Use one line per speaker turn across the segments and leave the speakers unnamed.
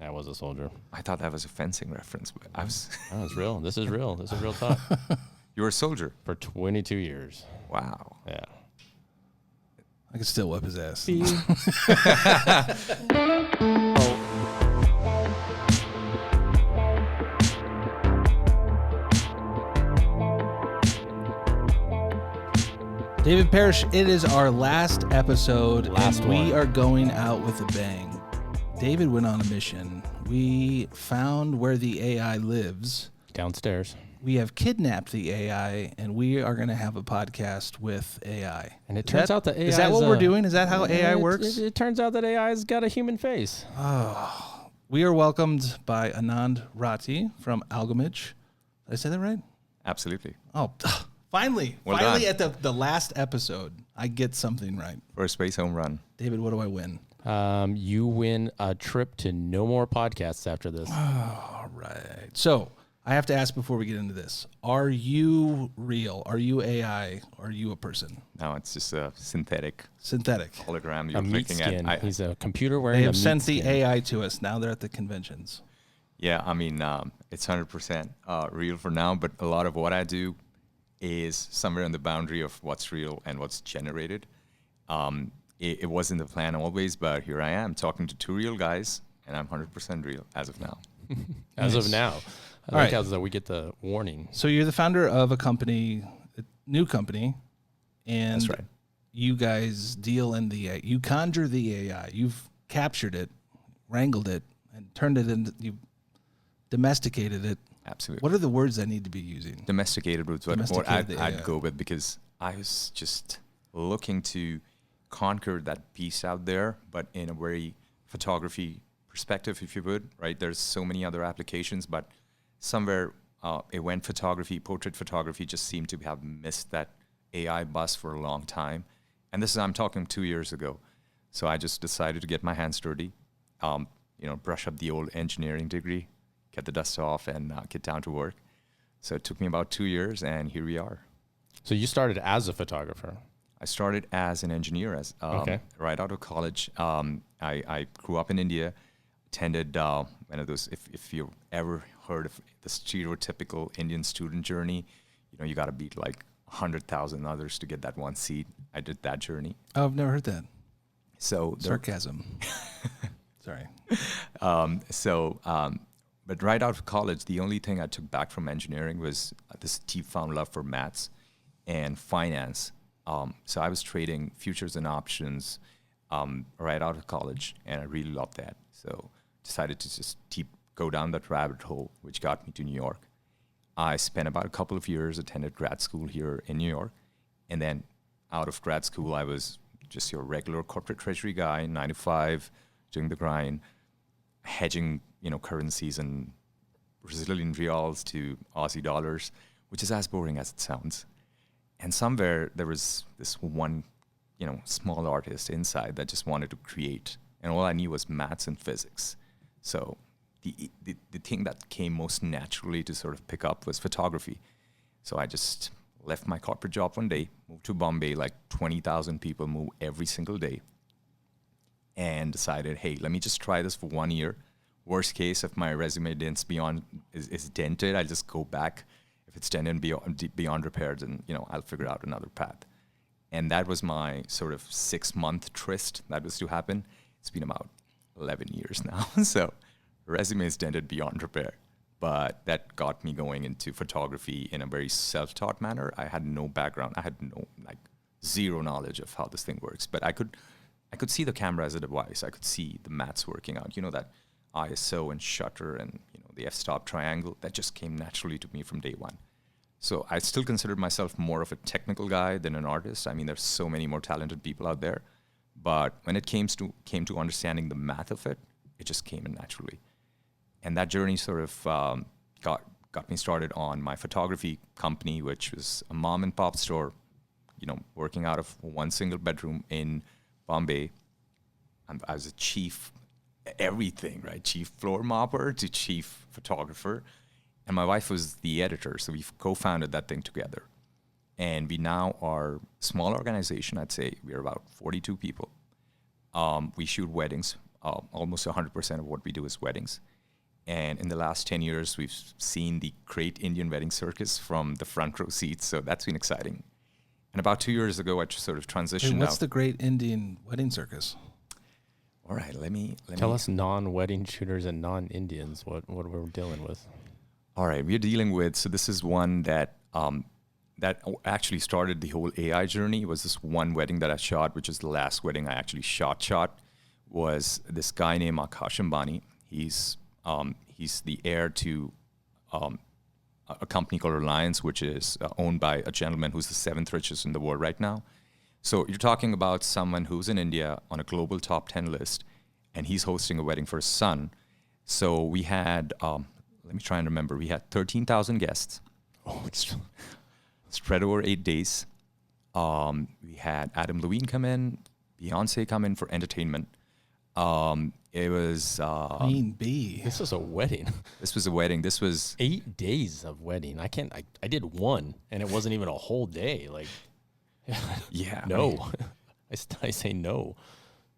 I was a soldier.
I thought that was a fencing reference, but I was.
Oh, it's real. This is real. This is real talk.
You were a soldier
For 22 years.
Wow.
Yeah.
I could still whip his ass. David Parrish, it is our last episode, and we are going out with a bang. David went on a mission. We found where the AI lives.
Downstairs.
We have kidnapped the AI, and we are going to have a podcast with AI.
And it turns out that AI
is that what we're doing? Is that how AI works?
It turns out that AI's got a human face.
Oh, we are welcomed by Anand Rhathi from Algomage. Did I say that right?
Absolutely.
Oh, finally.
Well
finally
done.
at the last episode, I get something right.
For a space home run.
David, what do I win?
You win a trip to no more podcasts after this.
All right. So I have to ask before we get into this. Are you real? Are you AI? Are you a person?
No, it's just a synthetic hologram
A
you're
meat
looking
skin.
at.
He's a computer wearing
They
a
have
meat
sent the
skin.
AI to us. Now they're at the conventions.
Yeah, I mean, it's 100% real for now, but a lot of what I do is somewhere on the boundary of what's real and what's generated. It wasn't the plan always, but here I am talking to two real guys, and I'm 100% real as of now.
As
Nice.
of now. I
All
like
right.
how that we get the warning.
So you're the founder of a company, a new company, and
That's right.
you guys deal in the you conjure the AI. You've captured it, wrangled it, and turned it into you domesticated it.
Absolutely.
What are the words I need to be using?
Domesticated was what
Domesticated the
I'd
AI.
go with, because I was just looking to conquer that piece out there, but in a very photography perspective, if you would, right? There's so many other applications, but somewhere event photography, portrait photography just seemed to have missed that AI bus for a long time. And I'm talking 2 years ago. So I just decided to get my hands dirty, brush up the old engineering degree, get the dust off, and get down to work. So it took me about 2 years, and here we are.
So you started as a photographer.
I started as an engineer, right out of college. I grew up in India, attended one of those, if you've ever heard of the stereotypical Indian student journey, you got to beat like 100,000 others to get that one seat. I did that journey.
Oh, I've never heard that.
So
Sarcasm. Sorry.
But right out of college, the only thing I took back from engineering was this deep found love for maths and finance. So I was trading futures and options right out of college, and I really loved that. So decided to just go down that rabbit hole, which got me to New York. I spent about a couple of years, attended grad school here in New York, and then out of grad school, I was just your regular corporate treasury guy, 9 to 5, doing the grind, hedging, currencies and Brazilian reals to Aussie dollars, which is as boring as it sounds. And somewhere there was this one, small artist inside that just wanted to create, and all I knew was maths and physics. So the thing that came most naturally to sort of pick up was photography. So I just left my corporate job one day, moved to Bombay, like 20,000 people move every single day, and decided, hey, let me just try this for 1 year. Worst case, if my resume is dented, I'll just go back. If it's dented beyond repair, then I'll figure out another path. And that was my sort of 6-month tryst that was to happen. It's been about 11 years now. So resume is dented beyond repair. But that got me going into photography in a very self-taught manner. I had no background. I had zero knowledge of how this thing works. But I could see the camera as a device. I could see the maths working out. That ISO and shutter and the f-stop triangle, that just came naturally to me from day one. So I still consider myself more of a technical guy than an artist. I mean, there's so many more talented people out there. But when it came to understanding the math of it, it just came in naturally. And that journey sort of got me started on my photography company, which was a mom and pop store, working out of one single bedroom in Bombay. I was a chief everything, right? Chief floor mopper to chief photographer. And my wife was the editor. So we've co-founded that thing together. And we now are a small organization. I'd say we're about 42 people. We shoot weddings. almost 100% of what we do is weddings. And in the last 10 years, we've seen the great Indian wedding circus from the front row seats. So that's been exciting. And about 2 years ago, I just sort of transitioned
What's
out.
the great Indian wedding circus?
All right, let me
tell us non-wedding shooters and non-Indians what we're dealing with.
All right, we're dealing with, so this is one that actually started the whole AI journey. It was this one wedding that I shot, which is the last wedding I actually shot, was this guy named Akash Ambani. He's the heir to a company called Reliance, which is owned by a gentleman who's the 7th richest in the world right now. So you're talking about someone who's in India on a global top 10 list, and he's hosting a wedding for his son. So we had, let me try and remember, we had 13,000 guests.
Oh, it's
Spread over 8 days. We had Adam Levine come in, Beyonce come in for entertainment. It was...
Queen Bee.
This was a wedding.
This was a wedding. This was...
8 days of wedding. I did one, and it wasn't even a whole day. Like,
Yeah.
no. I say no.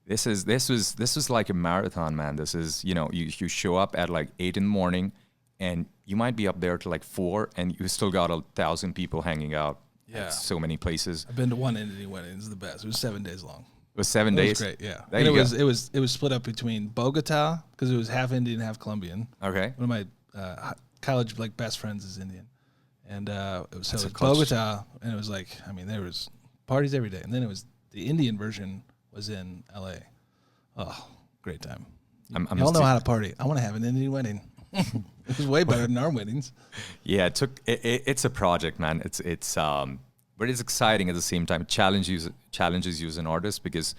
This was like a marathon, man. This is, you show up at like 8 in the morning, and you might be up there till like 4, and you still got 1,000 people hanging out.
Yeah.
At so many places.
I've been to one Indian wedding. It's the best. It was 7 days long.
It was 7 days.
It was great, yeah.
There
And
you
it was split up between Bogota, because it was half Indian, half Colombian.
Okay.
One of my college best friends is Indian, and it was
a culture.
Bogota, and it was there was parties every day, and then it was the Indian version was in LA. Oh, great time! Y'all know how to party. I want to have an Indian wedding. It was way better than our weddings.
Yeah, it's a project, man. But it's exciting at the same time. It challenges you as an artist, because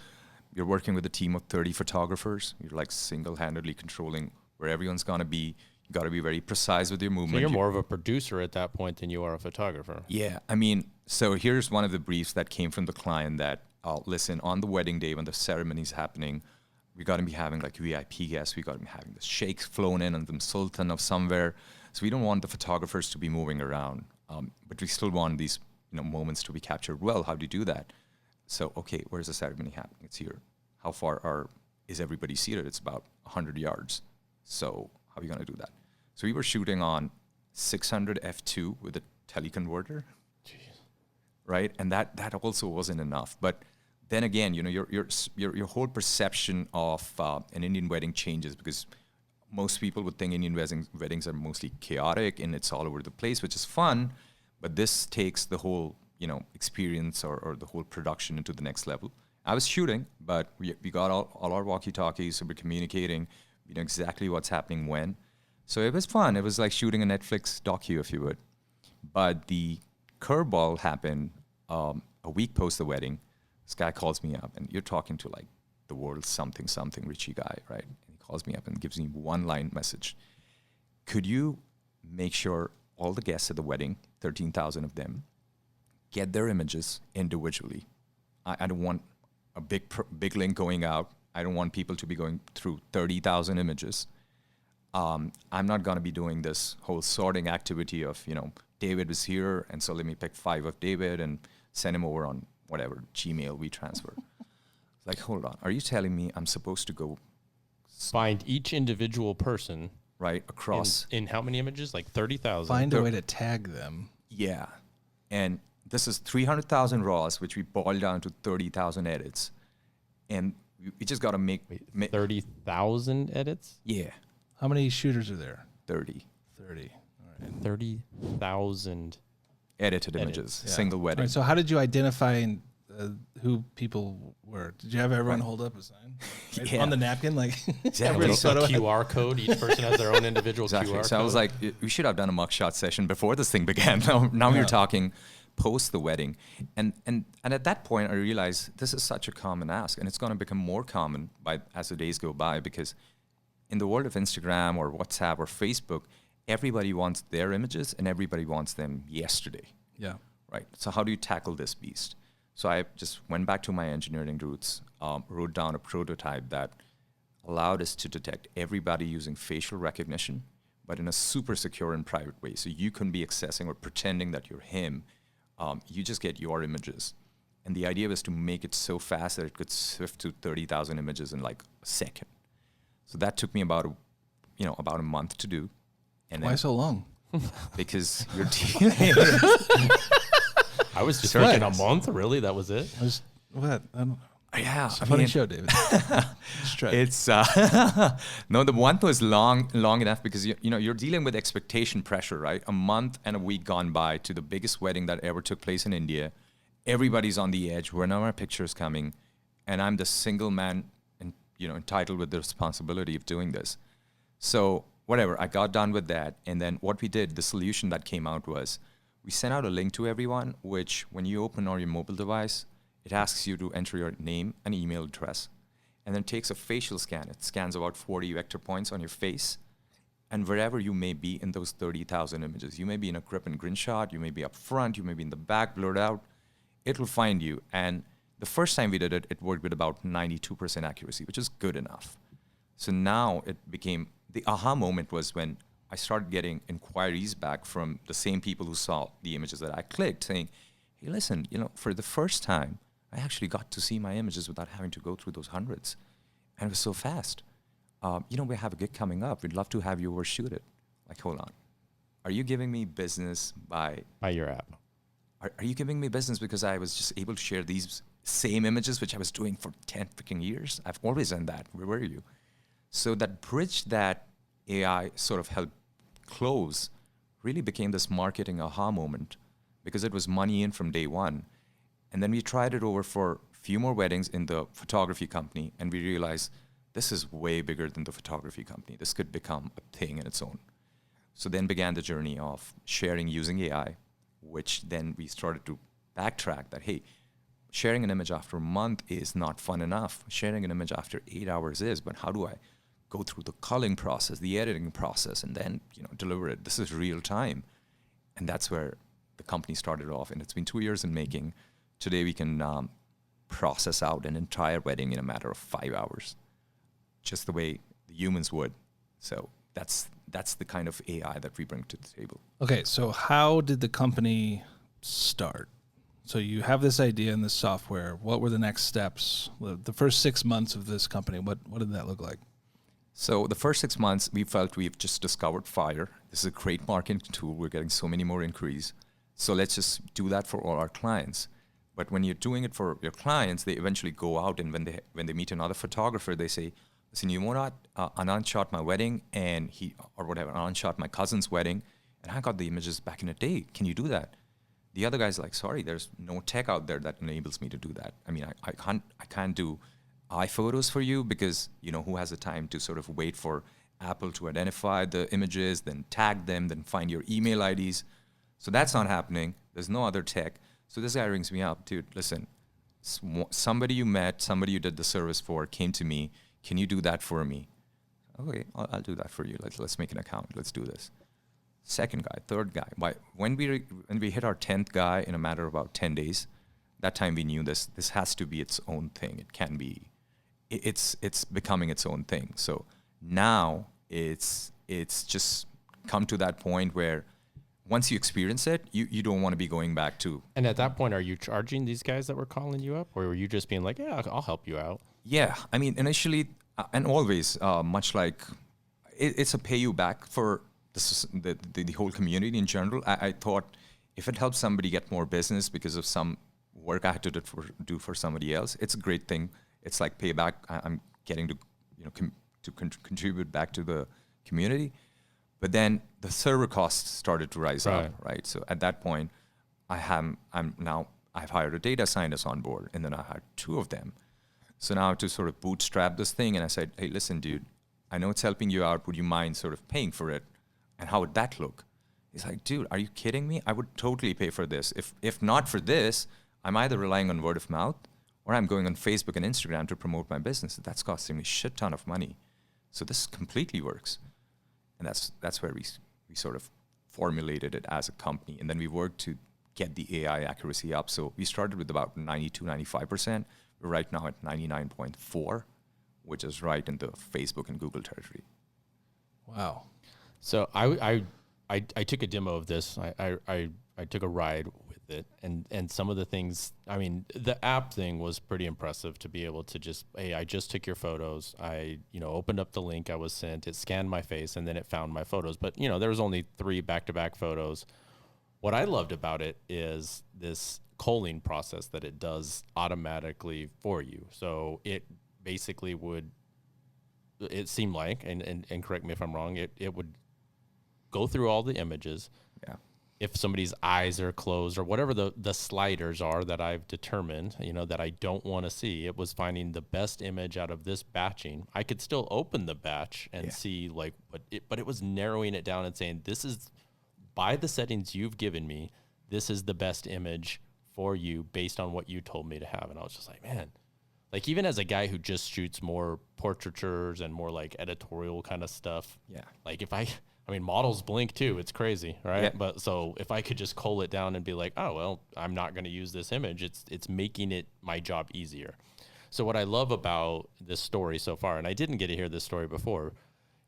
you're working with a team of 30 photographers. You're like single-handedly controlling where everyone's gonna be. You got to be very precise with your movement.
So you're more of a producer at that point than you are a photographer.
Yeah, so here's one of the briefs that came from the client that, listen, on the wedding day when the ceremony's happening, we got to be having like VIP guests. We got to be having the sheikhs flown in and the sultan of somewhere. So we don't want the photographers to be moving around, but we still want these moments to be captured well. How do you do that? So, okay, where's the ceremony happening? It's here. How far is everybody seated? It's about 100 yards. So how are you going to do that? So we were shooting on 600 f2 with a teleconverter.
Jeez.
Right? And that also wasn't enough. But then again, your whole perception of an Indian wedding changes, because most people would think Indian weddings are mostly chaotic and it's all over the place, which is fun. But this takes the whole, experience or the whole production into the next level. I was shooting, but we got all our walkie-talkies, so we're communicating. We know exactly what's happening when. So it was fun. It was like shooting a Netflix docu, if you would. But the curveball happened a week post the wedding. This guy calls me up, and you're talking to like the world's something Richie guy, right? And he calls me up and gives me one-line message. Could you make sure all the guests at the wedding, 13,000 of them, get their images individually? I don't want a big link going out. I don't want people to be going through 30,000 images. I'm not going to be doing this whole sorting activity of, David was here, and so let me pick 5 of David and send him over on whatever Gmail we transfer. It's like, hold on. Are you telling me I'm supposed to go
find each individual person
right across
in how many images? Like 30,000.
Find a way to tag them.
Yeah. And this is 300,000 RAWs, which we boiled down to 30,000 edits. And we just got to make
30,000 edits?
Yeah.
How many shooters are there?
30.
30. All right.
30,000
edited images,
Yeah.
single wedding.
All right, so how did you identify who people were? Did you have everyone hold up a sign
Yeah.
on the napkin? Like
Exactly.
A
photo had-
QR code. Each person has their own individual
Exactly.
QR code.
So I was like, we should have done a mugshot session before this thing began. Now we're talking post the wedding. And at that point, I realized this is such a common ask, and it's going to become more common as the days go by, because in the world of Instagram or WhatsApp or Facebook, everybody wants their images and everybody wants them yesterday.
Yeah.
Right. So how do you tackle this beast? So I just went back to my engineering roots, wrote down a prototype that allowed us to detect everybody using facial recognition, but in a super secure and private way. So you couldn't be accessing or pretending that you're him. You just get your images. And the idea was to make it so fast that it could sift to 30,000 images in like a second. So that took me about a month to do. And
Why so long?
Because you're
I was just thinking a month. Really, that was it?
What? I don't know.
Yeah,
It's a funny show, David.
It's no, the month was long enough because you're dealing with expectation pressure, right? A month and a week gone by to the biggest wedding that ever took place in India. Everybody's on the edge. When are our pictures coming? And I'm the single man, entitled with the responsibility of doing this. So whatever, I got done with that, and then what we did, the solution that came out was we sent out a link to everyone, which when you open on your mobile device, it asks you to enter your name and email address, and then takes a facial scan. It scans about 40 vector points on your face, and wherever you may be in those 30,000 images, you may be in a grip and grin shot, you may be up front, you may be in the back, blurred out, it will find you. And the first time we did it, it worked with about 92% accuracy, which is good enough. So now it became, the aha moment was when I started getting inquiries back from the same people who saw the images that I clicked saying, hey, listen, for the first time, I actually got to see my images without having to go through those hundreds. And it was so fast. We have a gig coming up. We'd love to have you overshoot it. Like, hold on. Are you giving me business by
your app?
Are you giving me business because I was just able to share these same images, which I was doing for 10 freaking years? I've always done that. Where were you? So that bridge that AI sort of helped close really became this marketing aha moment because it was money in from day one. And then we tried it over for a few more weddings in the photography company, and we realized this is way bigger than the photography company. This could become a thing in its own. So then began the journey of sharing using AI, which then we started to backtrack that, hey, sharing an image after a month is not fun enough. Sharing an image after 8 hours is, but how do I go through the culling process, the editing process, and then deliver it? This is real time. And that's where the company started off, and it's been 2 years in making. Today we can process out an entire wedding in a matter of 5 hours, just the way the humans would. So that's the kind of AI that we bring to the table.
Okay, so how did the company start? So you have this idea and this software. What were the next steps? The first 6 months of this company, what did that look like?
So the first 6 months, we felt we've just discovered fire. This is a great marketing tool. We're getting so many more inquiries. So let's just do that for all our clients. But when you're doing it for your clients, they eventually go out, and when they meet another photographer, they say, listen, you know what? Anand shot my wedding, and Anand shot my cousin's wedding, and I got the images back in a day. Can you do that? The other guy's like, sorry, there's no tech out there that enables me to do that. I mean, I can't do iPhotos for you because, who has the time to sort of wait for Apple to identify the images, then tag them, then find your email IDs. So that's not happening. There's no other tech. So this guy rings me up, dude, listen, somebody you met, somebody you did the service for came to me. Can you do that for me? Okay, I'll do that for you. Let's make an account. Let's do this. Second guy, third guy. When we hit our 10th guy in a matter of about 10 days, that time we knew this has to be its own thing. It can be, it's becoming its own thing. So now it's just come to that point where once you experience it, you don't want to be going back to.
And at that point, are you charging these guys that were calling you up, or were you just being like, yeah, I'll help you out?
Yeah, I mean, initially and always, much like it's a pay you back for the whole community in general. I thought if it helps somebody get more business because of some work I had to do for somebody else, it's a great thing. It's like payback. I'm getting to contribute back to the community. But then the server costs started to rise up, right? So at that point, I've hired a data scientist on board, and then I hired 2 of them. So now to sort of bootstrap this thing, and I said, hey, listen, dude, I know it's helping you out. Would you mind sort of paying for it? And how would that look? He's like, dude, are you kidding me? I would totally pay for this. If not for this, I'm either relying on word of mouth or I'm going on Facebook and Instagram to promote my business. That's costing me a shit ton of money. So this completely works. And that's where we sort of formulated it as a company. And then we worked to get the AI accuracy up. So we started with about 92, 95%. We're right now at 99.4, which is right in the Facebook and Google territory.
Wow.
So I took a demo of this. I took a ride with it. And some of the things, I mean, the app thing was pretty impressive to be able to just, hey, I just took your photos. I, opened up the link I was sent. It scanned my face and then it found my photos. But, there was only 3 back-to-back photos. What I loved about it is this culling process that it does automatically for you. So it basically it seemed like, and correct me if I'm wrong, it would go through all the images.
Yeah.
If somebody's eyes are closed or whatever the sliders are that I've determined, that I don't want to see, it was finding the best image out of this batching. I could still open the batch and see but it was narrowing it down and saying, this is, by the settings you've given me, this is the best image for you based on what you told me to have. And I was just like, man, like even as a guy who just shoots more portraitures and more like editorial kind of stuff.
Yeah.
Like I mean, models blink too. It's crazy, right?
Yeah.
But so if I could just cull it down and be like, oh, well, I'm not going to use this image, it's making it my job easier. So what I love about this story so far, and I didn't get to hear this story before,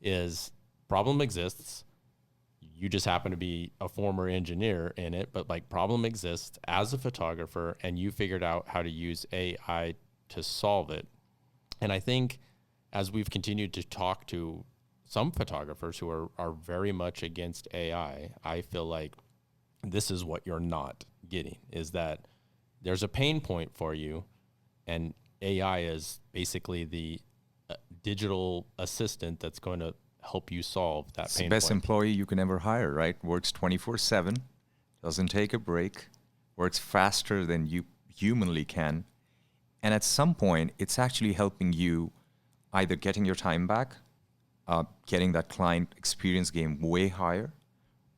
is problem exists. You just happen to be a former engineer in it, but like problem exists as a photographer, and you figured out how to use AI to solve it. And I think as we've continued to talk to some photographers who are very much against AI, I feel like this is what you're not getting, is that there's a pain point for you, and AI is basically the digital assistant that's going to help you solve that
It's
pain
the best
point.
employee you can ever hire, right? Works 24/7, doesn't take a break, works faster than you humanly can. And at some point, it's actually helping you either getting your time back, getting that client experience game way higher,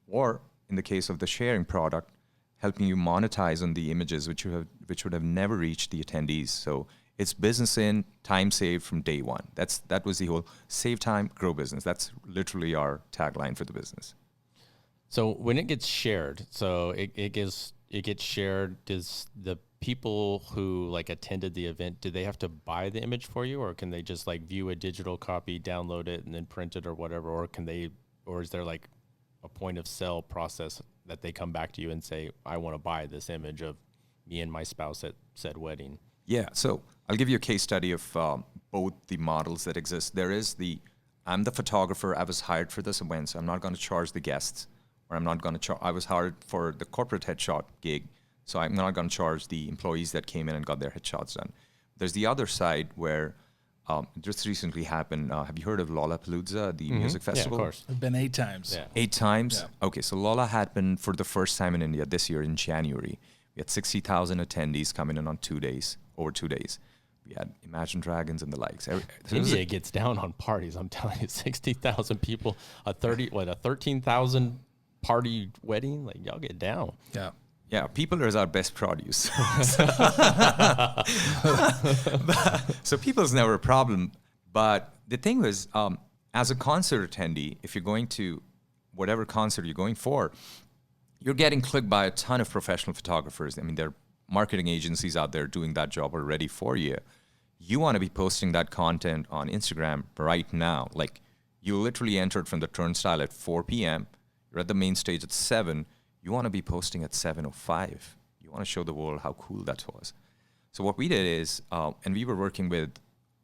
or in the case of the sharing product, helping you monetize on the images which would have never reached the attendees. So it's business in, time saved from day one. That was the whole save time, grow business. That's literally our tagline for the business.
So when it gets shared, so it gets shared, does the people who like attended the event, do they have to buy the image for you, or can they just like view a digital copy, download it, and then print it or whatever? Or is there like a point of sale process that they come back to you and say, I want to buy this image of me and my spouse at said wedding?
Yeah, so I'll give you a case study of both the models that exist. There is I'm the photographer, I was hired for this event, so I'm not going to charge the guests, or I'm not going to I was hired for the corporate headshot gig, so I'm not going to charge the employees that came in and got their headshots done. There's the other side where just recently happened, have you heard of Lollapalooza, the music festival?
Yeah, of course.
I've been 8 times.
Yeah.
8 times?
Yeah.
Okay, so Lolla happened for the first time in India this year in January. We had 60,000 attendees coming in on 2 days, over 2 days. We had Imagine Dragons and the likes.
India gets down on parties. I'm telling you, 60,000 people, a 13,000 party wedding. Like y'all get down.
Yeah.
Yeah, people is our best produce. So people's never a problem. But the thing was, as a concert attendee, if you're going to whatever concert you're going for, you're getting clicked by a ton of professional photographers. I mean, there are marketing agencies out there doing that job already for you. You want to be posting that content on Instagram right now. Like, you literally entered from the turnstile at 4 p.m. You're at the main stage at 7. You want to be posting at 7:05. You want to show the world how cool that was. So what we did is, and we were working with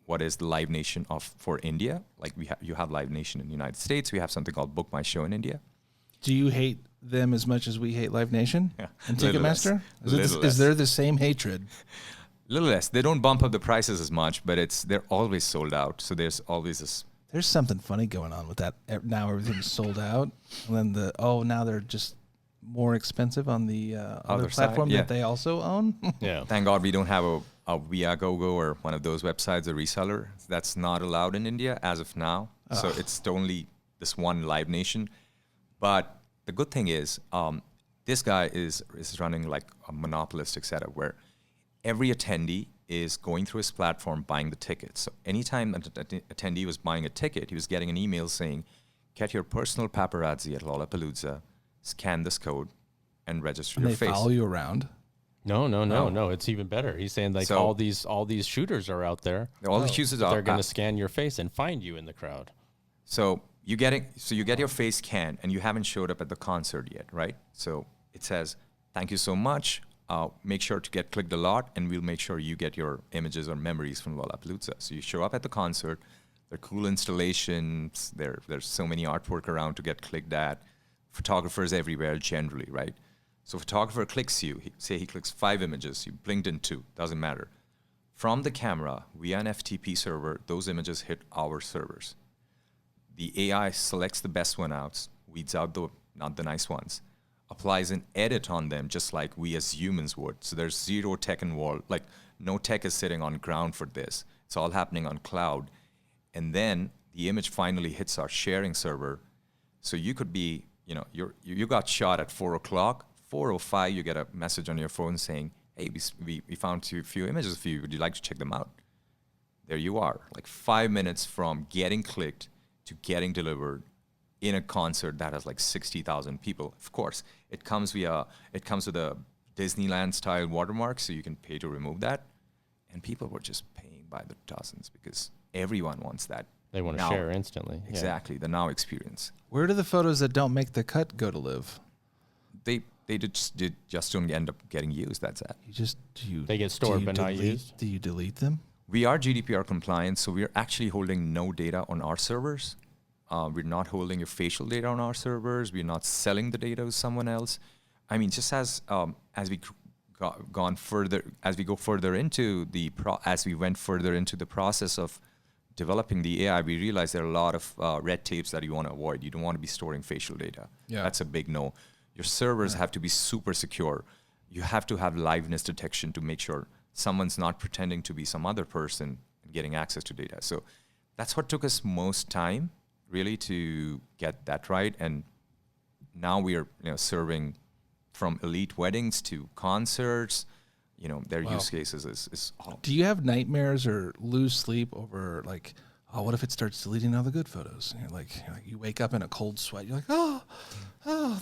what is the Live Nation for India. Like you have Live Nation in the United States. We have something called Book My Show in India.
Do you hate them as much as we hate Live Nation and
Little less.
Ticketmaster?
Little
Is
less.
there the same hatred?
A little less. They don't bump up the prices as much, but they're always sold out. So there's always this.
There's something funny going on with that. Now everything's sold out, and then now they're just more expensive on the other
side,
platform
yeah.
that they also own.
Yeah.
Thank God we don't have a Viagogo or one of those websites, a reseller. That's not allowed in India as of now. So it's only this one Live Nation. But the good thing is, this guy is running like a monopolistic setup where every attendee is going through his platform buying the tickets. So anytime an attendee was buying a ticket, he was getting an email saying, get your personal paparazzi at Lollapalooza, scan this code, and register
And
your
they
face.
follow you around.
No. It's even better. He's saying like
So-
all these shooters are out there.
All the chooses are
They're going to scan your face and find you in the crowd.
So you get your face scanned and you haven't showed up at the concert yet, right? So it says thank you so much. Make sure to get clicked a lot, and we'll make sure you get your images or memories from Lollapalooza. So you show up at the concert, there are cool installations, there's so many artwork around to get clicked at, photographers everywhere generally, right? So photographer clicks you, say he clicks 5 images, you blinked in 2, doesn't matter. From the camera, via an FTP server, those images hit our servers. The AI selects the best one out, weeds out not the nice ones, applies an edit on them just like we as humans would. So there's zero tech involved, like no tech is sitting on ground for this. It's all happening on cloud. And then the image finally hits our sharing server. So you could be, you got shot at 4 o'clock, 4:05, you get a message on your phone saying, hey, we found a few images of you. Would you like to check them out? There you are, like 5 minutes from getting clicked to getting delivered in a concert that has like 60,000 people. Of course, it comes with a Disneyland-style watermark, so you can pay to remove that. And people were just paying by the dozens because everyone wants that.
They want to share instantly.
Exactly, the now experience.
Where do the photos that don't make the cut go to live?
They just don't end up getting used. That's it.
They get stored but not used.
Do you delete them?
We are GDPR compliant, so we're actually holding no data on our servers. We're not holding your facial data on our servers. We're not selling the data to someone else. I mean, just as we went further into the process of developing the AI, we realized there are a lot of red tapes that you want to avoid. You don't want to be storing facial data.
Yeah.
That's a big no. Your servers have to be super secure. You have to have liveness detection to make sure someone's not pretending to be some other person and getting access to data. So that's what took us most time, really, to get that right. And now we are serving from elite weddings to concerts. Their use cases is all.
Do you have nightmares or lose sleep over like, oh, what if it starts deleting all the good photos? And you're like you wake up in a cold sweat. You're like, oh,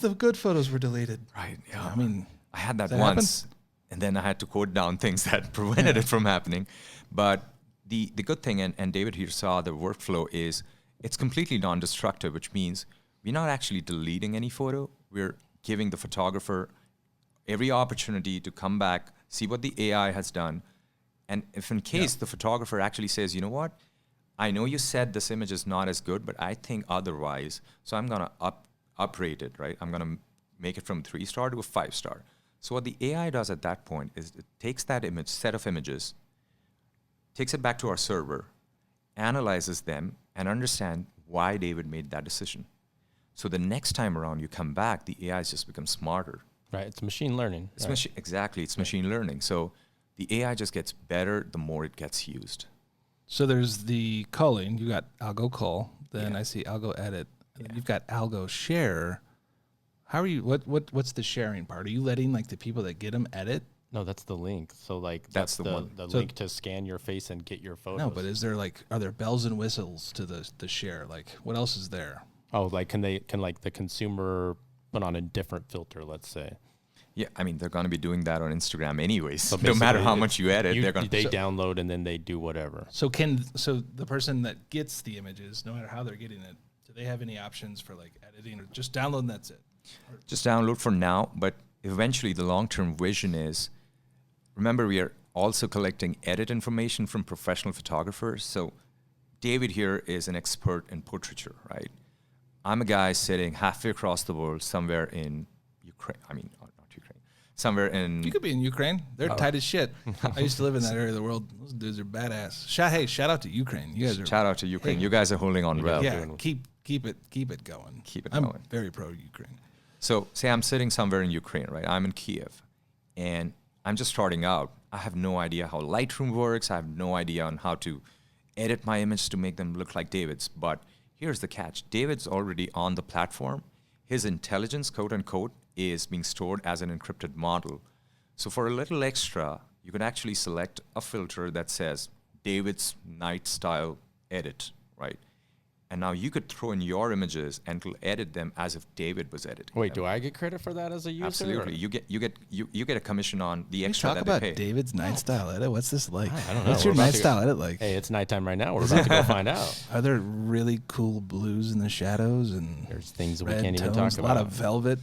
the good photos were deleted.
Right. Yeah.
I mean,
I had that once,
happen?
and then I had to code down things that prevented it from happening. But the good thing, and David here saw the workflow, is it's completely non-destructive, which means we're not actually deleting any photo. We're giving the photographer every opportunity to come back, see what the AI has done. And if in case the photographer actually says, you know what, I know you said this image is not as good, but I think otherwise, so I'm going to uprate it, right? I'm going to make it from 3-star to a 5-star. So what the AI does at that point is it takes that set of images, takes it back to our server, analyzes them, and understand why David made that decision. So the next time around you come back, the AI just becomes smarter.
Right, it's machine learning.
Exactly, it's machine learning. So the AI just gets better the more it gets used.
So there's the culling. You got algo cull. Then I see algo edit. And then you've got algo share. How are you? What's the sharing part? Are you letting like the people that get them edit?
No, that's the link. So like
that's the one.
The link to scan your face and get your photos.
No, but are there bells and whistles to the share? Like what else is there?
Oh, like can the consumer put on a different filter, let's say?
Yeah, I mean, they're going to be doing that on Instagram anyways. So no matter how much you edit, they're going to...
They download and then they do whatever.
So the person that gets the images, no matter how they're getting it, do they have any options for like editing or just download and that's it?
Just download for now, but eventually the long-term vision is, remember, we are also collecting edit information from professional photographers. So David here is an expert in portraiture, right? I'm a guy sitting halfway across the world somewhere in Ukraine. I mean, somewhere in...
You could be in Ukraine. They're tight as shit. I used to live in that area of the world. Those dudes are badass. Shout out to Ukraine. You guys are...
Shout out to Ukraine. You guys are holding on well.
Yeah, keep it going. I'm very pro Ukraine.
So say I'm sitting somewhere in Ukraine, right? I'm in Kiev, and I'm just starting out. I have no idea how Lightroom works. I have no idea on how to edit my image to make them look like David's. But here's the catch. David's already on the platform. His intelligence, quote unquote, is being stored as an encrypted model. So for a little extra, you can actually select a filter that says David's night style edit, right? And now you could throw in your images and it'll edit them as if David was editing.
Wait,
them.
do I get credit for that as a user?
Absolutely. You get a commission on the extra
talk
that
about
they pay.
David's night style edit. What's this like?
I don't know.
What's your
We're about
night
to
style edit like?
Hey, it's nighttime right now. We're about to go find out.
Are there really cool blues in the shadows and
There's things that we
red
can't even
tones,
talk
a lot
about.
of velvet,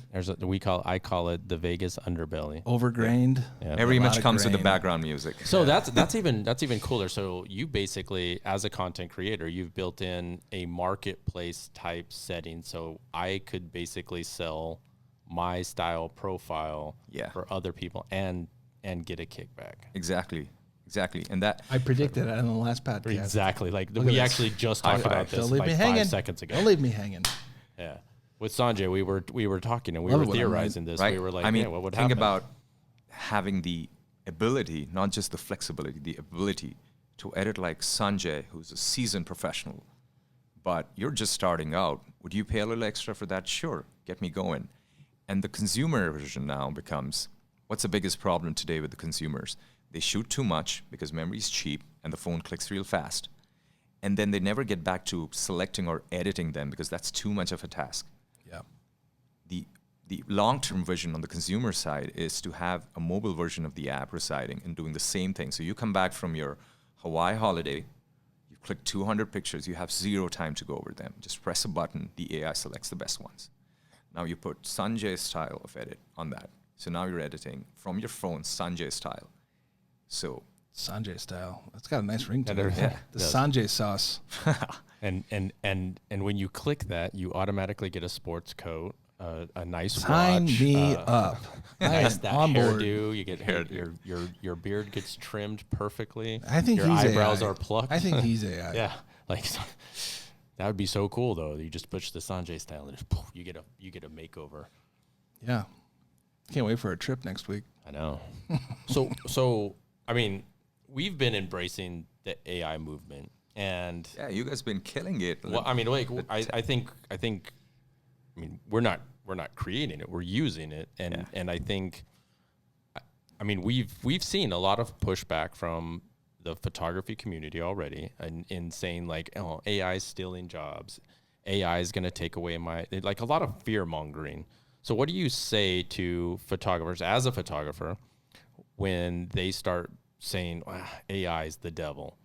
I call it the Vegas underbelly.
overgrained?
Yeah.
Every
A lot
image
of
comes with the
grain.
background music.
So that's even cooler. So you basically, as a content creator, you've built in a marketplace type setting. So I could basically sell my style profile for other people and get a kickback.
Exactly. And that
I predicted it on the last podcast.
Exactly. Like
Look
we
at
actually just talked about this
Don't leave
like
me
5
hanging.
seconds ago.
Don't leave me hanging.
Yeah. With Sanjay, we were talking and we
Love
were
it when I'm
theorizing this.
right.
We were like,
I mean,
what would
think
happen?
about having the ability, not just the flexibility, the ability to edit like Sanjay, who's a seasoned professional, but you're just starting out. Would you pay a little extra for that? Sure, get me going. And the consumer version now becomes, what's the biggest problem today with the consumers? They shoot too much because memory is cheap and the phone clicks real fast. And then they never get back to selecting or editing them because that's too much of a task.
Yeah.
The long-term vision on the consumer side is to have a mobile version of the app residing and doing the same thing. So you come back from your Hawaii holiday, you click 200 pictures, you have 0 time to go over them. Just press a button, the AI selects the best ones. Now you put Sanjay's style of edit on that. So now you're editing from your phone, Sanjay style. So
Sanjay style. That's got a nice ring to
Yeah,
it.
yeah,
The
does.
Sanjay sauce.
And when you click that, you automatically get a sports coat, a nice
Sign
watch,
me up. I
nice
am
that
on board.
hairdo. You get your beard gets trimmed perfectly.
I think
your
he's
eyebrows
AI.
are plucked.
I think he's AI.
Yeah, like that would be so cool though. You just push the Sanjay style and just poof, you get a makeover.
Yeah. Can't wait for a trip next week.
I know. So I mean, we've been embracing the AI movement, and
yeah, you guys been killing it.
well, I mean, like I think we're not creating it, we're using it, and I think, I mean, we've seen a lot of pushback from the photography community already, in saying like, oh, AI is stealing jobs, AI is going to take away like a lot of fear mongering. So what do you say to photographers as a photographer when they start saying AI is the devil?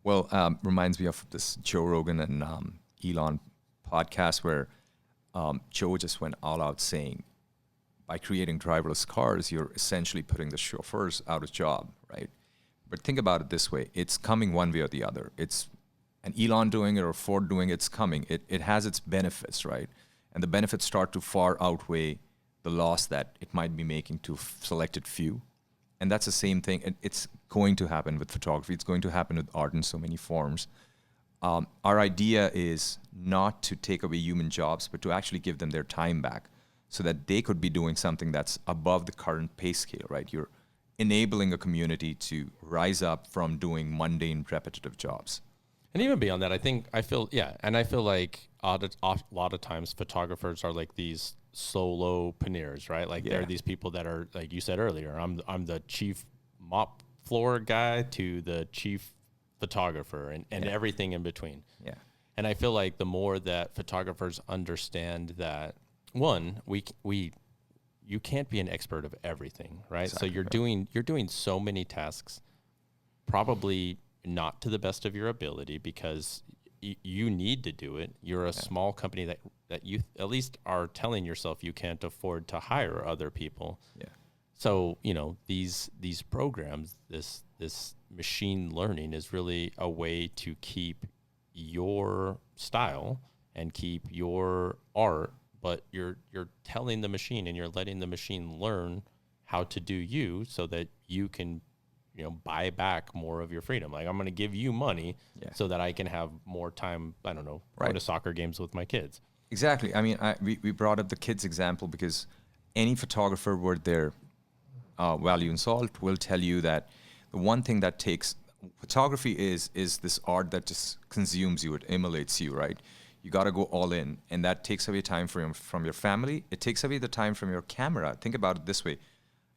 Well, reminds me of this Joe Rogan and Elon podcast where Joe just went all out saying, by creating driverless cars, you're essentially putting the chauffeurs out of job, right? But think about it this way. It's coming one way or the other. It's an Elon doing it or Ford doing it, it's coming. It has its benefits, right? And the benefits start to far outweigh the loss that it might be making to selected few. And that's the same thing. It's going to happen with photography. It's going to happen with art in so many forms. Our idea is not to take away human jobs, but to actually give them their time back so that they could be doing something that's above the current pay scale, right? You're enabling a community to rise up from doing mundane, repetitive jobs.
And even beyond that, I feel like a lot of times photographers are like these solopreneurs, right? Like they're these people that are, like you said earlier, I'm the chief mop floor guy to the chief photographer and everything in between. Yeah. And I feel like the more that photographers understand that, one, you can't be an expert of everything, right? Exactly. So you're doing so many tasks, probably not to the best of your ability, because you need to do it. You're a small company that you at least are telling yourself you can't afford to hire other people. Yeah. So, these programs, this machine learning is really a way to keep your style and keep your art, but you're telling the machine and you're letting the machine learn how to do you so that you can buy back more of your freedom. Like, I'm going to give you money so that I can have more time, I don't know, go to soccer games with my kids.
Exactly. I mean, we brought up the kids example because any photographer worth their value in salt will tell you that the one thing that takes photography is this art that just consumes you. It emulates you, right? You got to go all in, and that takes away time from your family. It takes away the time from your camera. Think about it this way.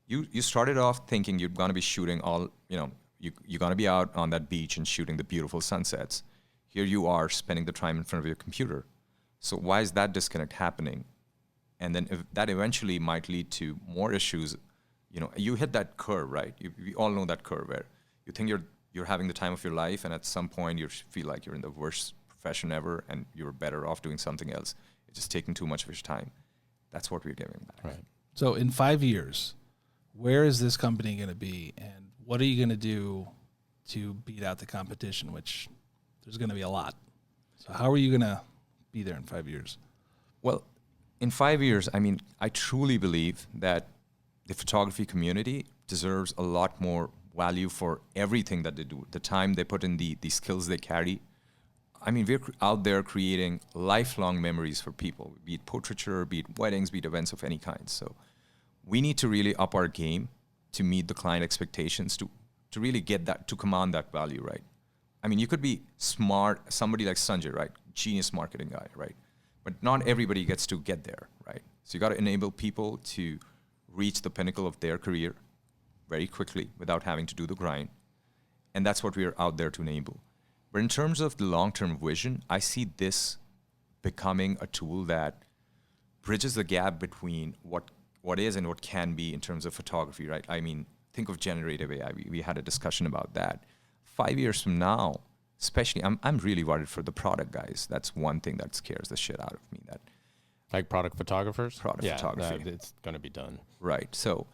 You started off thinking you're going to be shooting you're going to be out on that beach and shooting the beautiful sunsets. Here you are spending the time in front of your computer. So why is that disconnect happening? And then that eventually might lead to more issues. You hit that curve, right? We all know that curve where you think you're having the time of your life, and at some point you feel like you're in the worst profession ever, and you're better off doing something else. It's just taking too much of your time. That's what we're giving back.
Right.
So in 5 years, where is this company going to be, and what are you going to do to beat out the competition, which there's going to be a lot. So how are you going to be there in 5 years?
Well, in 5 years, I truly believe that the photography community deserves a lot more value for everything that they do, the time they put in, the skills they carry. We're out there creating lifelong memories for people, be it portraiture, be it weddings, be it events of any kind. So we need to really up our game to meet the client expectations, to really get that, to command that value, right? You could be smart, somebody like Sanjay, right? Genius marketing guy, right? But not everybody gets to get there, right? So you got to enable people to reach the pinnacle of their career very quickly without having to do the grind. And that's what we're out there to enable. But in terms of the long-term vision, I see this becoming a tool that bridges the gap between what is and what can be in terms of photography, right? Think of generative AI. We had a discussion about that. 5 years from now, especially, I'm really worried for the product guys. That's one thing that scares the shit out of me. That
like product photographers?
Photography.
It's going to be done.
Right. So,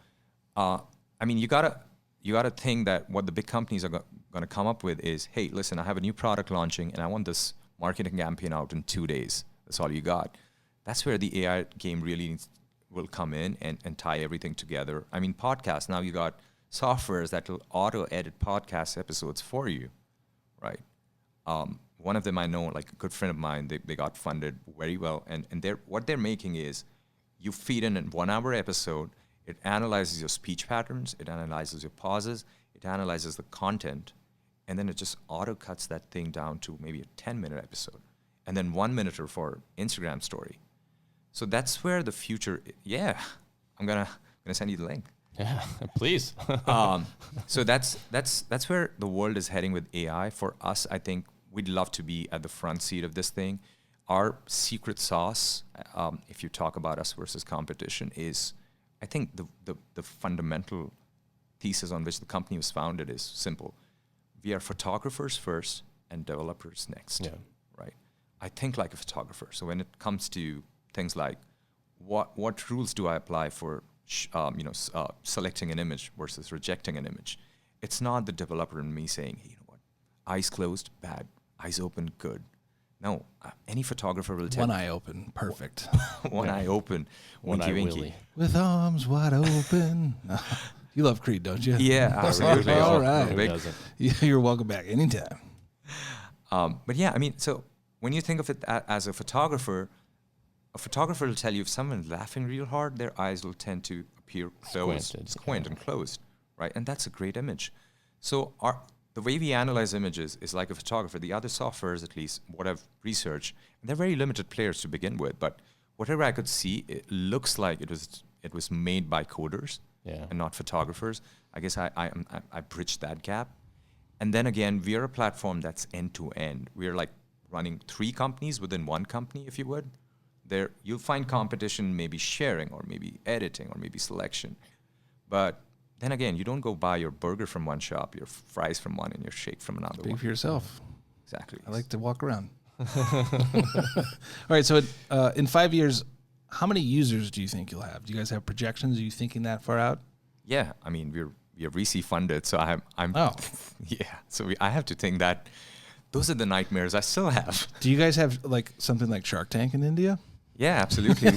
you gotta think that what the big companies are going to come up with is, hey, listen, I have a new product launching, and I want this marketing campaign out in 2 days. That's all you got. That's where the AI game really will come in and tie everything together. Podcasts, now you got softwares that will auto-edit podcast episodes for you, right? One of them I know, like a good friend of mine, they got funded very well. And what they're making is you feed in a 1 hour episode, it analyzes your speech patterns, it analyzes your pauses, it analyzes the content, and then it just auto-cuts that thing down to maybe a 10-minute episode, and then 1 minute for Instagram story. So that's where the future, I'm gonna send you the link.
Yeah, please.
So that's where the world is heading with AI. For us, I think we'd love to be at the front seat of this thing. Our secret sauce, if you talk about us versus competition, is I think the fundamental thesis on which the company was founded is simple. We are photographers first and developers next, right? I think like a photographer. So when it comes to things like what rules do I apply for selecting an image versus rejecting an image, it's not the developer and me saying, hey, you know what, eyes closed, bad, eyes open, good. No, any photographer will tell
one eye open, perfect.
One eye open, winky winky.
With arms wide open. You love Creed, don't you?
Yeah, absolutely.
All right. You're welcome back anytime.
But yeah, so when you think of it as a photographer will tell you if someone's laughing real hard, their eyes will tend to appear closed, squint and closed, right? And that's a great image. So the way we analyze images is like a photographer. The other softwares, at least what I've researched, and they're very limited players to begin with, but whatever I could see, it looks like it was made by coders and not photographers. I guess I bridged that gap. And then again, we are a platform that's end to end. We're like running 3 companies within one company, if you would. There, you'll find competition maybe sharing or maybe editing or maybe selection. But then again, you don't go buy your burger from one shop, your fries from one, and your shake from another.
Speak for yourself.
Exactly.
I like to walk around. All right, so in 5 years, how many users do you think you'll have? Do you guys have projections? Are you thinking that far out?
Yeah, we're VC funded, so I'm yeah. So I have to think that those are the nightmares I still have.
Do you guys have like something like Shark Tank in India?
Yeah, absolutely.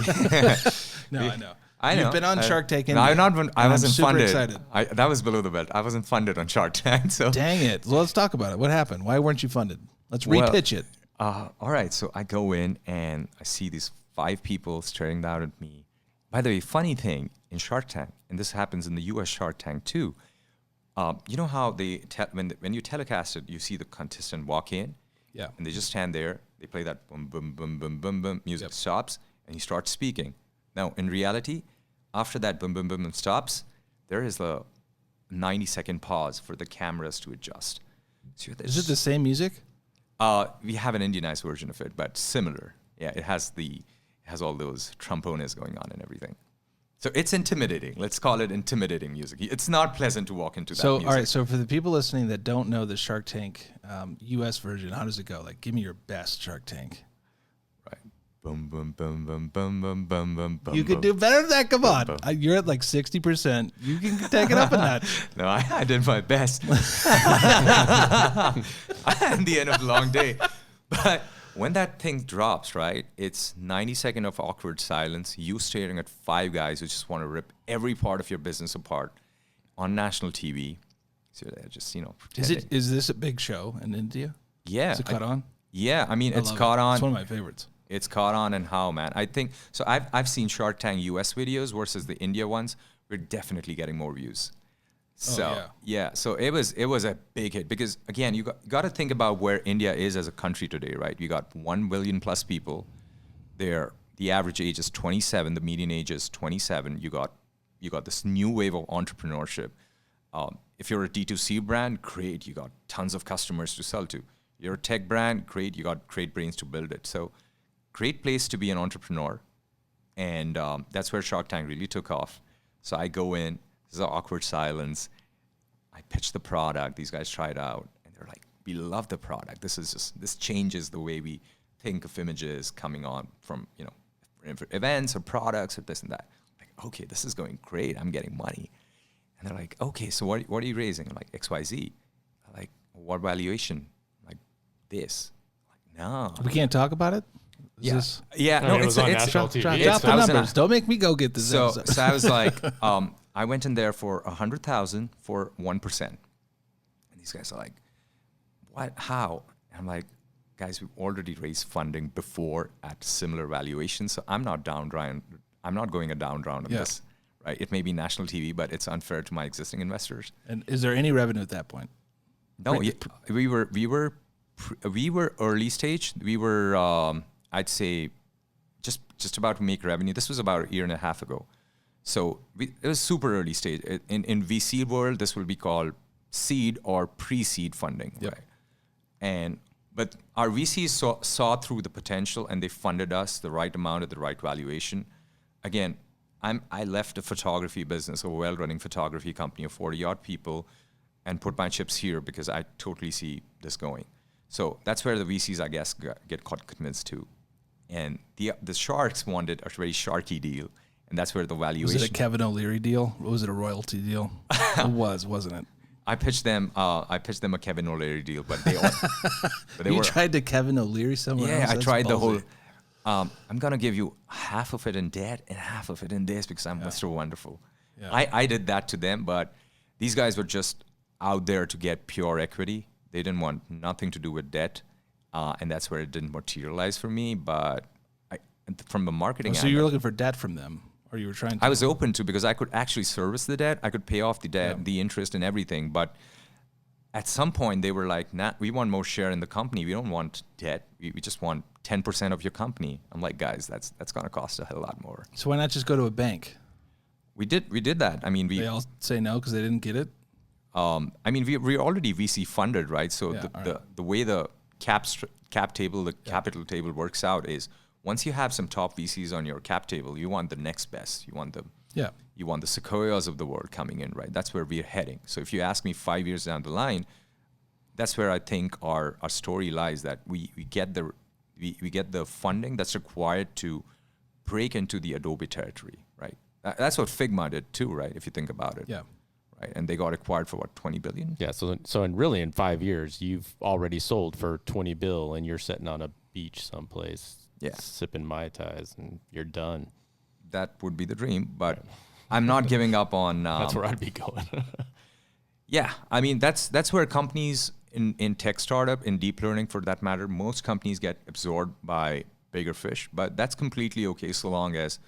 No, I know.
I know.
You've been on Shark Tank.
No, I wasn't
super
funded.
Excited.
That was below the belt. I wasn't funded on Shark Tank. So
dang it. Well, let's talk about it. What happened? Why weren't you funded? Let's repitch it.
All right. So I go in and I see these 5 people staring down at me. By the way, funny thing in Shark Tank, and this happens in the U.S. Shark Tank too. You know how when you telecast it, you see the contestant walk in, and they just stand there. They play that boom, boom, boom, boom, boom, boom. Music stops, and he starts speaking. Now, in reality, after that boom, boom, boom, boom stops, there is a 90-second pause for the cameras to adjust. So
is it the same music?
We have an Indianized version of it, but similar. Yeah, it has all those trombones going on and everything. So it's intimidating. Let's call it intimidating music. It's not pleasant to walk into that music.
All right. So for the people listening that don't know the Shark Tank U.S. version, how does it go? Like, give me your best Shark Tank.
Right. Boom, boom, boom, boom, boom, boom, boom, boom, boom.
You could do better than that. Come on. You're at like 60%. You can take it up a notch.
No, I did my best. At the end of the long day. But when that thing drops, right, it's 90 seconds of awkward silence, you staring at 5 guys who just want to rip every part of your business apart on national TV. So they're just, pretending.
Is this a big show in India?
Yeah.
Is it caught on?
Yeah, I mean, it's caught on.
It's one of my favorites.
It's caught on, and how, man? I think, so I've seen Shark Tank US videos versus the India ones. We're definitely getting more views. So so it was a big hit because, again, you got to think about where India is as a country today, right? You got 1 billion plus people. The average age is 27. The median age is 27. You got this new wave of entrepreneurship. If you're a D2C brand, great. You got tons of customers to sell to. You're a tech brand, great. You got great brains to build it. So great place to be an entrepreneur. And that's where Shark Tank really took off. So I go in. There's an awkward silence. I pitch the product. These guys try it out, and they're like, "We love the product. This changes the way we think of images coming on from events or products or this and that." I'm like, okay, this is going great. I'm getting money, and they're like, "Okay, so what are you raising?" I'm like, XYZ. I'm like, what valuation? I'm like, this. I'm like, no,
we can't talk about it.
No,
it's on national TV.
Drop the numbers. Don't make me go get this.
So I was like, I went in there for 100,000 for 1%. And these guys are like, what, how? And I'm like, guys, we've already raised funding before at similar valuations. So I'm not going a down round on this, right? It may be national TV, but it's unfair to my existing investors.
And is there any revenue at that point?
No, we were early stage. We were, I'd say, just about to make revenue. This was about a year and a half ago. So it was super early stage. In VC world, this will be called seed or pre-seed funding, right? But our VCs saw through the potential, and they funded us the right amount at the right valuation. Again, I left a photography business, a well-running photography company of 40-odd people, and put my chips here because I totally see this going. So that's where the VCs, I guess, get convinced too. And the sharks wanted a very sharky deal. And that's where the valuation.
Was it a Kevin O'Leary deal? Or was it a royalty deal? It was, wasn't it?
I pitched them a Kevin O'Leary deal, but they
tried to Kevin O'Leary somewhere else?
Yeah, I tried the whole. I'm gonna give you half of it in debt and half of it in this because I'm Mr. Wonderful. Yeah. I did that to them, but these guys were just out there to get pure equity. They didn't want nothing to do with debt, and that's where it didn't materialize for me. But from the marketing,
so you were looking for debt from them. Or you were trying to?
I was open to, because I could actually service the debt. I could pay off the debt, the interest and everything. But at some point they were like, nah, we want more share in the company. We don't want debt. We just want 10% of your company. I'm like, guys, that's going to cost a hell lot more.
So why not just go to a bank?
We did that. I mean,
they all say no because they didn't get it?
I mean, we're already VC funded, right? So the way the cap table, the capital table works out is, once you have some top VCs on your cap table, you want the next best. You want the Sequoias of the world coming in, right? That's where we're heading. So if you ask me 5 years down the line, that's where I think our story lies, that we get the funding that's required to break into the Adobe territory, right? That's what Figma did too, right? If you think about it.
Yeah.
Right. And they got acquired for what, 20 billion?
Yeah. So in 5 years, you've already sold for 20 bill and you're sitting on a beach someplace.
Yeah.
Sipping Mai Tais and you're done.
That would be the dream, but I'm not giving up on.
That's where I'd be going.
Yeah. I mean, that's where companies in tech startup, in deep learning for that matter, most companies get absorbed by bigger fish, but that's completely okay so long as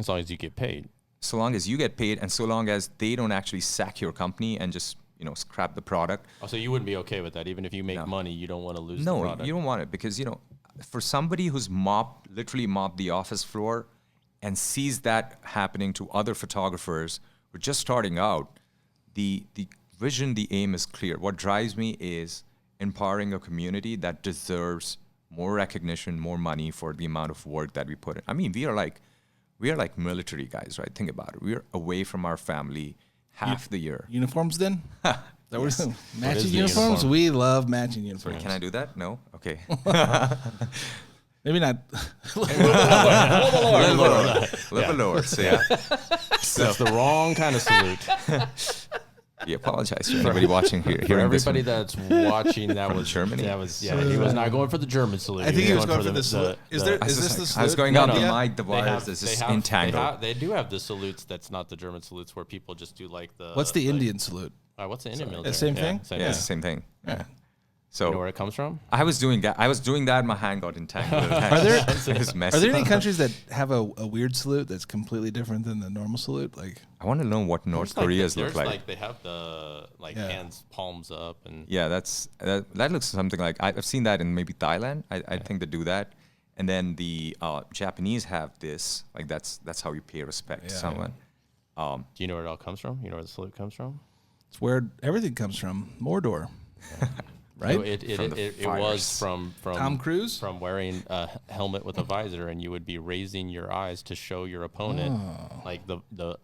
you get paid.
So long as you get paid, and so long as they don't actually sack your company and just scrap the product.
Oh, so you wouldn't be okay with that, even if you make money, you don't want to lose the product.
No, you don't want it, because for somebody who's literally mopped the office floor and sees that happening to other photographers who are just starting out, the vision, the aim is clear. What drives me is empowering a community that deserves more recognition, more money for the amount of work that we put in. I mean, we are like military guys, right? Think about it. We are away from our family half the year.
Uniforms then?
Yes.
Matching uniforms?
uniform?
We love matching uniforms.
Sorry, can I do that? No? Okay.
Maybe not.
Level lower. So yeah.
That's the wrong kind of salute.
We apologize to anybody watching here.
For everybody that's watching, that
From
was
Germany?
He was not going for the German salute.
I think he was going for the
the
salute. Is this the salute?
I was going
No,
on the
no.
mic, the wires, this is entangled.
They do have the salutes that's not the German salutes where people just do like the.
What's the Indian salute?
What's the Indian military?
The same thing?
Same
Yeah,
thing.
it's the same thing.
Yeah.
So
You know where it comes from?
I was doing that. My hand got entangled. It was messy.
Are there any countries that have a weird salute that's completely different than the normal salute? Like,
I want to know what North Korea's look like.
They have the hands palms up and
Yeah, that looks something like I've seen that in maybe Thailand. I think they do that, and then the Japanese have this. Like that's how you pay respect to someone.
Do you know where it all comes from? You know where the salute comes from?
it's where everything comes from. Mordor. Right?
It was from
Tom Cruise?
from wearing a helmet with a visor, and you would be raising your eyes to show your opponent, like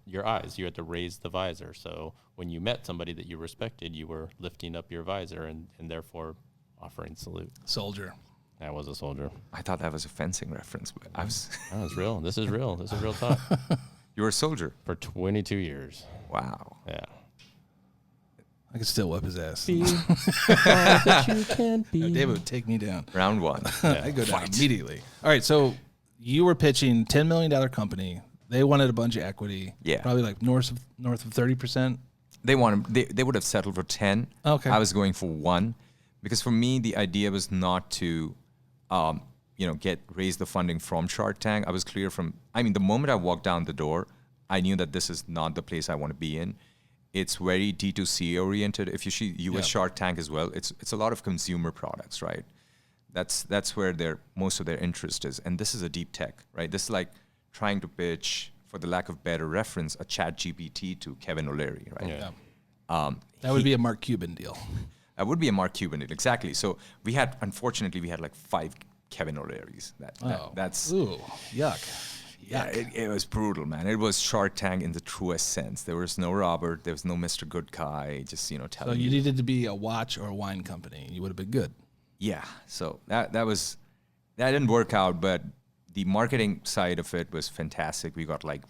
your eyes. You had to raise the visor. So when you met somebody that you respected, you were lifting up your visor and therefore offering salute.
Soldier.
That was a soldier.
I thought that was a fencing reference, but I was.
That was real. This is real. This is real talk.
You were a soldier.
For 22 years.
Wow.
Yeah.
I could still whip his ass.
Be that you can be.
David would take me down.
Round one.
I go down immediately. All right, so you were pitching $10 million company. They wanted a bunch of equity.
Yeah.
Probably like north of 30%.
They would have settled for 10.
Okay.
I was going for 1 because for me the idea was not to raise the funding from Shark Tank. I was clear the moment I walked down the door, I knew that this is not the place I want to be in. It's very D2C oriented. If you see US Shark Tank as well, it's a lot of consumer products, right? That's where most of their interest is. And this is a deep tech, right? This is like trying to pitch, for the lack of better reference, a ChatGPT to Kevin O'Leary, right?
Yeah.
That would be a Mark Cuban deal.
That would be a Mark Cuban deal, exactly. So unfortunately, we had like 5 Kevin O'Learys. That's
Ooh, yuck.
Yeah, it was brutal, man. It was Shark Tank in the truest sense. There was no Robert. There was no Mr. Good Guy. Just telling
So you needed to be a watch or a wine company. You would have been good.
Yeah. So that didn't work out, but the marketing side of it was fantastic. We got like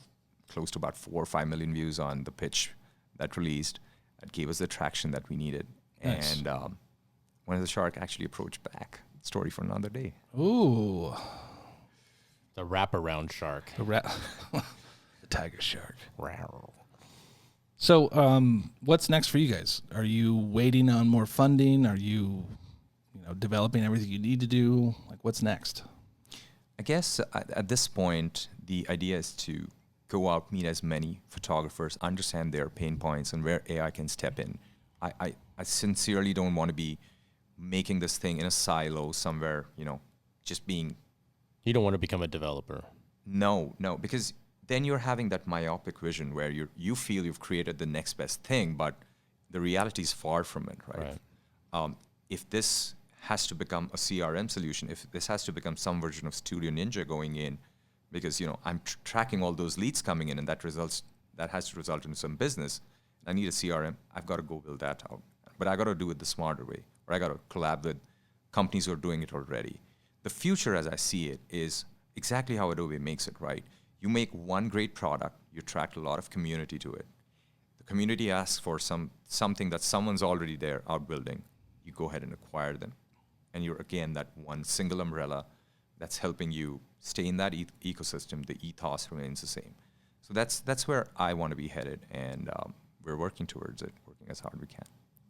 close to about 4 or 5 million views on the pitch that released. That gave us the traction that we needed.
Nice.
And one of the shark actually approached back. Story for another day.
Ooh.
The wraparound shark.
The tiger shark.
Rawr.
So, what's next for you guys? Are you waiting on more funding? Are you, developing everything you need to do? Like, what's next?
I guess at this point, the idea is to go out, meet as many photographers, understand their pain points and where AI can step in. I sincerely don't want to be making this thing in a silo somewhere, just being.
You don't want to become a developer.
No, because then you're having that myopic vision where you feel you've created the next best thing, but the reality is far from it, right? If this has to become a CRM solution, if this has to become some version of Studio Ninja going in, because I'm tracking all those leads coming in, and that has to result in some business. I need a CRM. I've got to go build that out, but I got to do it the smarter way, or I got to collab with companies who are doing it already. The future, as I see it, is exactly how Adobe makes it, right? You make one great product, you attract a lot of community to it. The community asks for something that someone's already there out building. You go ahead and acquire them. And you're, again, that one single umbrella that's helping you stay in that ecosystem. The ethos remains the same. So that's where I want to be headed, and we're working towards it, working as hard as we can.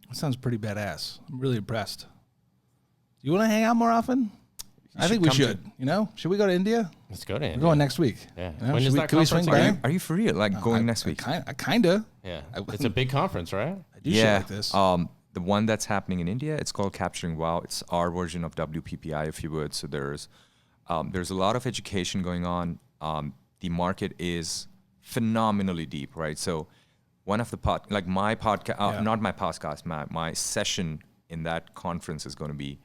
That sounds pretty badass. I'm really impressed. Do you want to hang out more often? I think we should. Should we go to India?
Let's go to India.
We're going next week.
Yeah.
When is that conference?
Are you for real? Like going next week?
Kinda.
Yeah. It's a big conference, right?
I do shit like this.
The one that's happening in India, it's called Capturing Wow. It's our version of WPPI, if you would. So there's a lot of education going on. The market is phenomenally deep, right? So one of the my podcast, not my podcast, my session in that conference is going to be,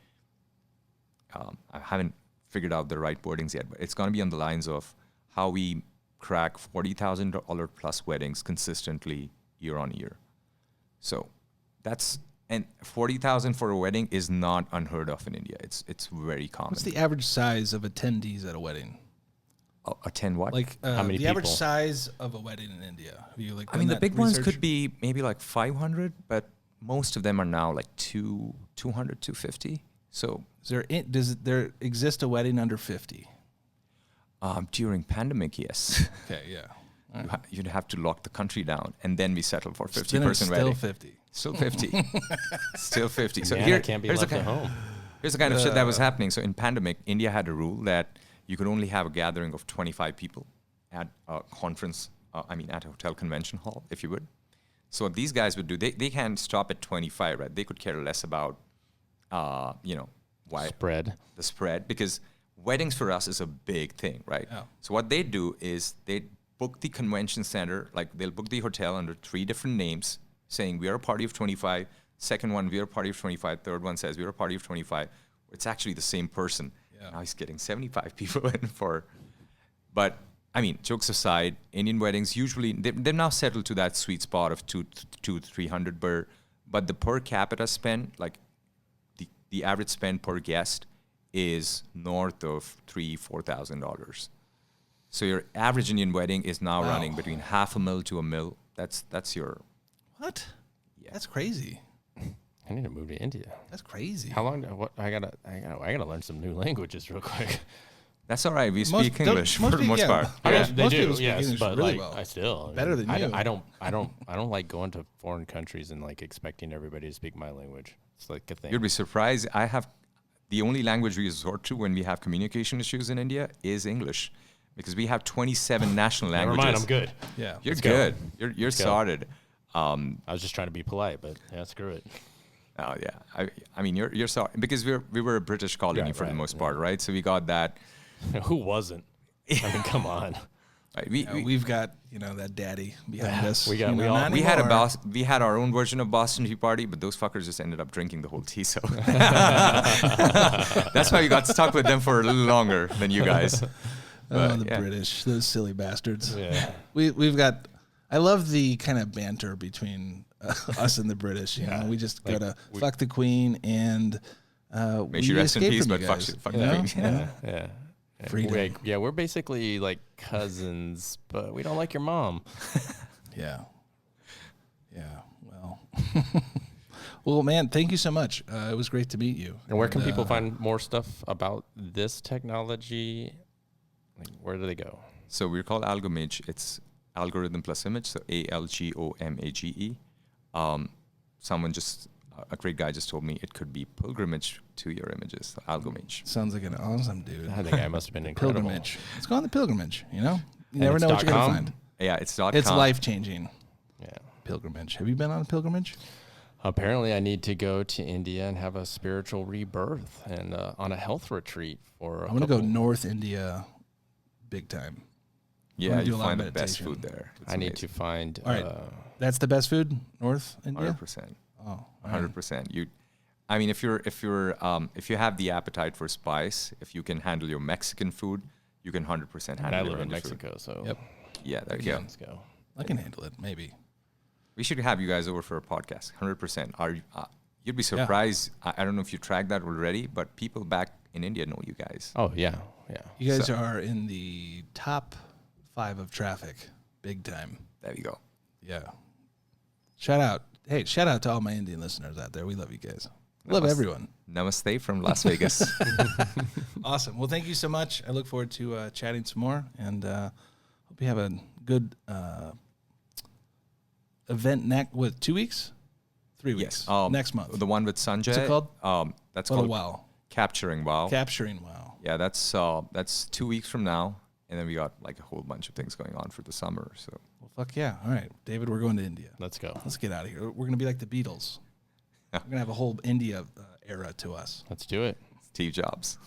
I haven't figured out the right wordings yet, but it's going to be on the lines of how we crack $40,000 plus weddings consistently year on year. So and 40,000 for a wedding is not unheard of in India. It's very common.
What's the average size of attendees at a wedding?
Attend what?
Like
How many
the average
people?
size of a wedding in India? Have you
I mean, the big ones could be maybe like 500, but most of them are now like 200, 250. So
Does there exist a wedding under 50?
during pandemic, yes.
Okay, yeah.
You'd have to lock the country down, and then we settle for 50
Then it's
person
still
wedding.
50.
Still 50. Still 50. So
Man, I can't be
here's
left
the
at home.
Here's the kind of shit that was happening. So in pandemic, India had a rule that you could only have a gathering of 25 people at a conference, at a hotel convention hall, if you would. So what these guys would do, they can't stop at 25, right? They could care less about, why the spread, because weddings for us is a big thing, right?
Oh.
So what they do is they book the convention center, like they'll book the hotel under 3 different names, saying we are a party of 25. Second one, we are a party of 25. Third one says we are a party of 25. It's actually the same person.
Yeah.
Now he's getting 75 people in for. But I mean, jokes aside, Indian weddings usually they've now settled to that sweet spot of 200-300 per. But the per capita spend, like the average spend per guest, is north of $3,000-$4,000. So your average Indian wedding is now running between $500,000 to $1 million. That's your.
What?
Yeah.
That's crazy.
I need to move to India.
That's crazy.
How long? I gotta learn some new languages real quick.
That's all right. We speak English for the
people-
most
yeah.
part.
I mean,
Most
they do,
people speak
yes,
English
but
really
like
well.
I still
Better than you.
I don't like going to foreign countries and like expecting everybody to speak my language. It's like a thing.
You'd be surprised. The only language we resort to when we have communication issues in India is English, because we have 27 national
Never
languages.
mind, I'm good.
Yeah.
You're
Let's go.
good. You're
go.
sorted.
I was just trying to be polite, but yeah, screw it.
Oh yeah. I mean, you're sorry, because we were a British colony
Right,
for the
right,
most part, right? So we got that.
Who wasn't? I mean, come on.
Right?
We've got that daddy behind us.
we got-
You know,
we all-
not
We had
anymore.
we had our own version of Boston Tea Party, but those fuckers just ended up drinking the whole tea. So that's why we got stuck with them for a little longer than you guys.
Oh, the
yeah.
British, those silly bastards.
Yeah.
We've got. I love the kind of banter between us and the British. You know, we just
like,
gotta fuck the Queen and
May she rest in
escape
peace,
from
but
you
fuck
guys,
you, fuck
you
the
know?
Queen.
Yeah.
Yeah.
Freedom.
We're basically like cousins, but we don't like your mom.
Yeah. Well. Well, man, thank you so much. It was great to meet you.
And where can people find more stuff about this technology? Like, where do they go?
So we're called Algomage. It's algorithm plus image, so ALGOMAGE. A great guy just told me it could be pilgrimage to your images, so Algomage.
Sounds like an awesome dude.
I think I must have been incredible.
Pilgrimage. Let's go on the pilgrimage. You know, you
And
never
it's
know what you're
.com?
gonna find.
Yeah, it's .com.
It's life changing.
Yeah.
Pilgrimage. Have you been on a pilgrimage?
Apparently, I need to go to India and have a spiritual rebirth and on a health retreat for.
I want to go North India, big time.
Yeah,
wanna do
you
a lot
find
of
the best
meditation.
food there. It's
I need
amazing.
to find.
All right. That's the best food, North India.
100%.
Oh, all right.
100%. If you have the appetite for spice, if you can handle your Mexican food, you can 100% handle
I
your
live in
Indian food.
Mexico, so
Yep.
Yeah, there you go.
let's go.
I can handle it. Maybe.
We should have you guys over for a podcast. 100%. You'd be surprised. I don't know if you tracked that already, but people back in India know you guys.
Oh yeah, yeah.
You guys
So-
are in the top 5 of traffic, big time.
There you go.
Yeah. Shout out. Hey, shout out to all my Indian listeners out there. We love you guys. Love
Namaste.
everyone.
Namaste from Las Vegas.
Awesome. Well, thank you so much. I look forward to chatting some more, and hope you have a good event next. What, 2 weeks? 3 weeks.
Yes.
Next month.
The one with Sanjay.
What's it called?
That's
What a
called
wow.
Capturing Wow.
Capturing wow.
Yeah, that's 2 weeks from now, and then we got like a whole bunch of things going on for the summer. So
Well, fuck yeah. All right, David, we're going to India.
Let's go.
Let's get out of here. We're going to be like the Beatles. We're going to have a whole India era to us.
Let's do it.
Steve Jobs.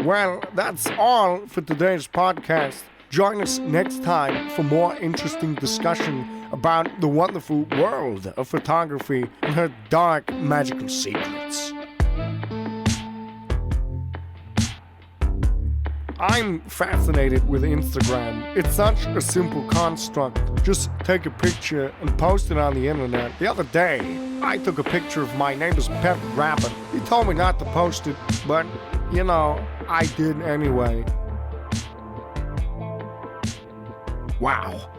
Well, that's all for today's podcast. Join us next time for more interesting discussion about the wonderful world of photography and her dark, magical secrets. I'm fascinated with Instagram. It's such a simple construct. Just take a picture and post it on the internet. The other day, I took a picture of my neighbor's pet rabbit. He told me not to post it, but, I did anyway. Wow.